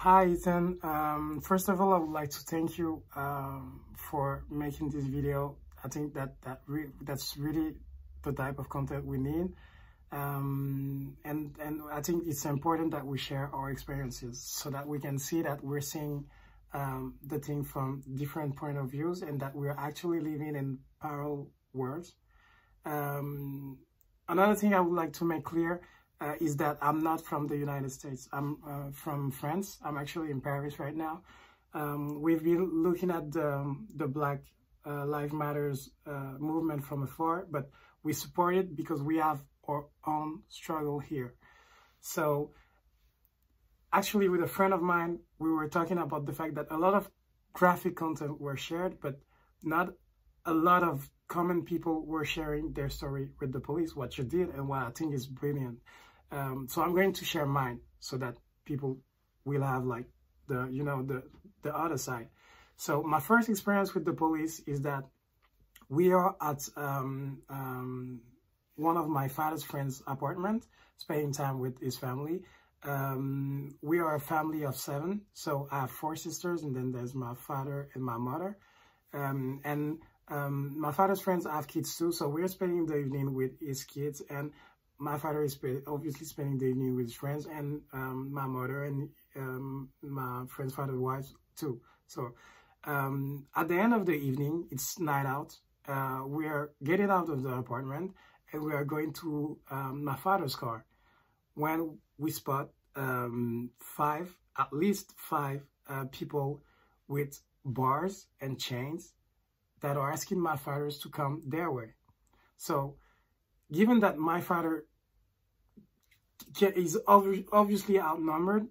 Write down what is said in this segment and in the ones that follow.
Hi, Ethan. First of all, I would like to thank you for making this video. I think that's really the type of content we need. And I think it's important that we share our experiences so that we can see that we're seeing the thing from different point of views and that we're actually living in parallel worlds. Another thing I would like to make clear is that I'm not from the United States. I'm from France. I'm actually in Paris right now. We've been looking at the Black Lives Matters movement from afar, but we support it because we have our own struggle here. So actually with a friend of mine, we were talking about the fact that a lot of graphic content were shared, but not a lot of common people were sharing their story with the police, what you did and what I think is brilliant. So I'm going to share mine so that people will have like the other side. So my first experience with the police is that we are at one of my father's friend's apartment, spending time with his family. We are a family of 7, so I have 4 sisters, and then there's my father and my mother. My father's friends have kids too, so we're spending the evening with his kids, and my father is obviously spending the evening with his friends, and my mother and my friend's father's wives too. So at the end of the evening, it's night out. We are getting out of the apartment and we are going to my father's car when we spot at least five people with bars and chains that are asking my fathers to come their way. So given that my father is obviously outnumbered,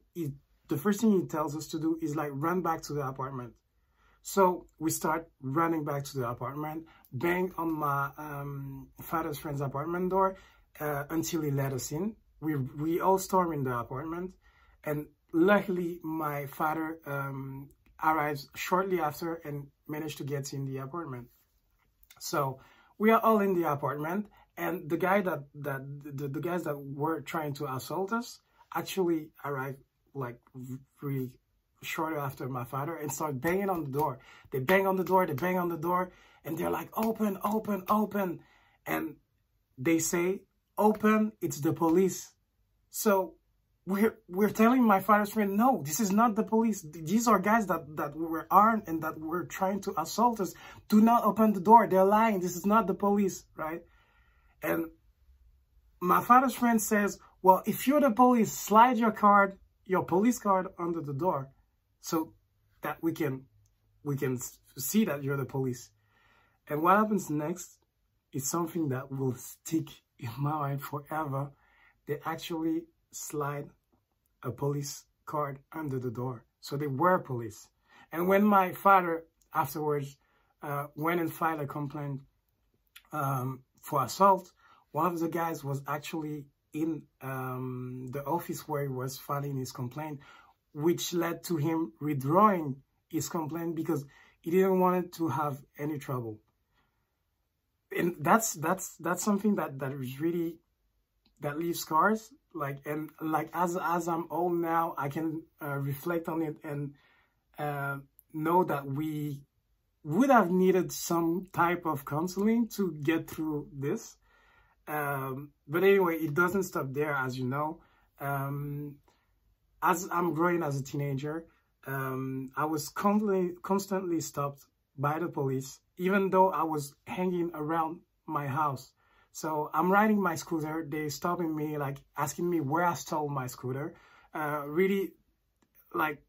the first thing he tells us to do is like run back to the apartment. So we start running back to the apartment, bang on my father's friend's apartment door until he let us in. We all storm in the apartment, and luckily my father arrives shortly after and managed to get in the apartment. So we are all in the apartment, and the guys that were trying to assault us actually arrived like really shortly after my father and start banging on the door. They bang on the door, they bang on the door, and they're like, open, open, open. And they say, open, it's the police. So we're telling my father's friend, no, this is not the police. These are guys that were armed and that were trying to assault us. Do not open the door. They're lying. This is not the police, right? And my father's friend says, well, if you're the police, slide your police card under the door so that we can see that you're the police. And what happens next is something that will stick in my mind forever. They actually slide a police card under the door. So they were police. And when my father afterwards went and filed a complaint for assault, one of the guys was actually in the office where he was filing his complaint, which led to him withdrawing his complaint because he didn't want to have any trouble. And that's something that is really, that leaves scars. As I'm old now, I can reflect on it and know that we would have needed some type of counseling to get through this. But anyway, it doesn't stop there, as you know. As I'm growing as a teenager, I was constantly stopped by the police, even though I was hanging around my house. So I'm riding my scooter, they stopping me, like asking me where I stole my scooter, really like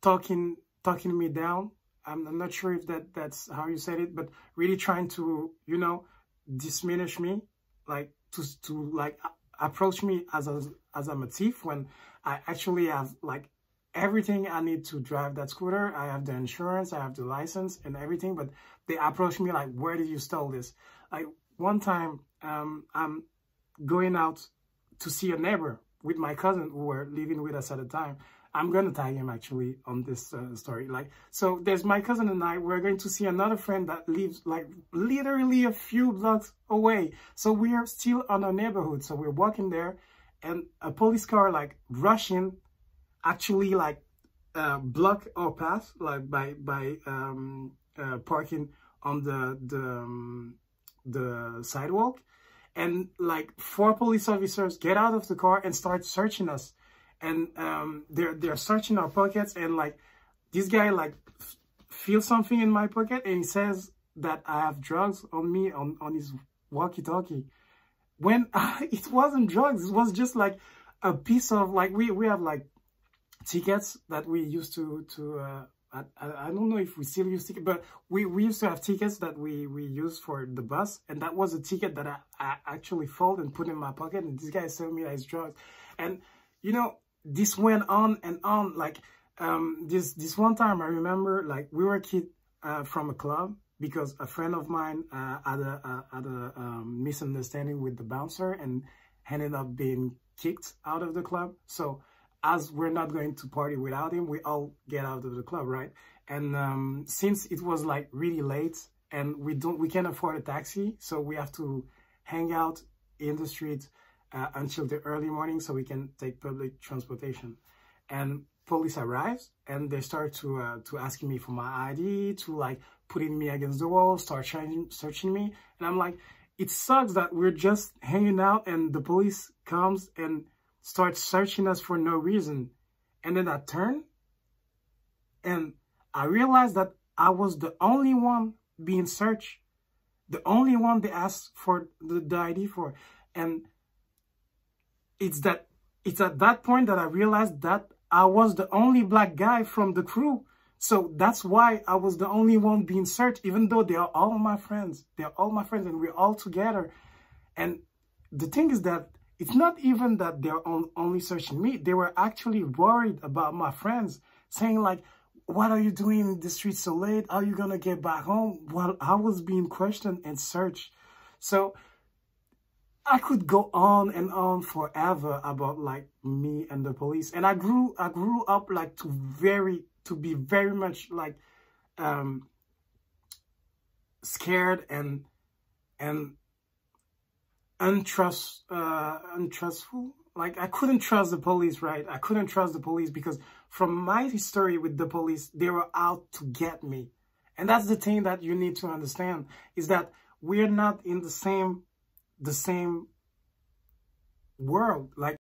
talking me down. I'm not sure if that's how you said it, but really trying to, diminish me, like to like approach me as I'm a thief when I actually have like everything I need to drive that scooter. I have the insurance, I have the license and everything, but they approach me like, where did you steal this? Like one time, I'm going out to see a neighbor with my cousin who were living with us at the time. I'm going to tag him actually on this story. So there's my cousin and I, we're going to see another friend that lives like literally a few blocks away. So we are still on our neighborhood. So we're walking there and a police car like rushing, actually like block our path, like by parking on the sidewalk, and like 4 police officers get out of the car and start searching us, and they're searching our pockets, and like this guy like feels something in my pocket, and he says that I have drugs on me on his walkie-talkie, when it wasn't drugs. It was just like a piece of, like, we have like tickets that we used to I don't know if we still use tickets, but we used to have tickets that we used for the bus, and that was a ticket that I actually folded and put in my pocket, and this guy is telling me that it's drugs. And you know, this went on and on. Like this one time, I remember, like, we were a kid from a club, because a friend of mine had a misunderstanding with the bouncer and ended up being kicked out of the club. So as we're not going to party without him, we all get out of the club, right? And since it was like really late and we can't afford a taxi, so we have to hang out in the street until the early morning so we can take public transportation. And police arrives, and they start to asking me for my ID, to like putting me against the wall, start searching me. And I'm like, it sucks that we're just hanging out and the police comes and starts searching us for no reason. And then I turn and I realized that I was the only one being searched, the only one they asked for the ID for. And it's at that point that I realized that I was the only black guy from the crew. So that's why I was the only one being searched, even though they are all my friends. They're all my friends and we're all together. And the thing is that it's not even that they're only searching me. They were actually worried about my friends, saying like, what are you doing in the street so late? How are you going to get back home? Well, I was being questioned and searched. So I could go on and on forever about like me and the police. And I grew up like to be very much like scared and untrustful. Like, I couldn't trust the police, right? I couldn't trust the police because from my history with the police, they were out to get me. And that's the thing that you need to understand, is that we're not in the same world. Like,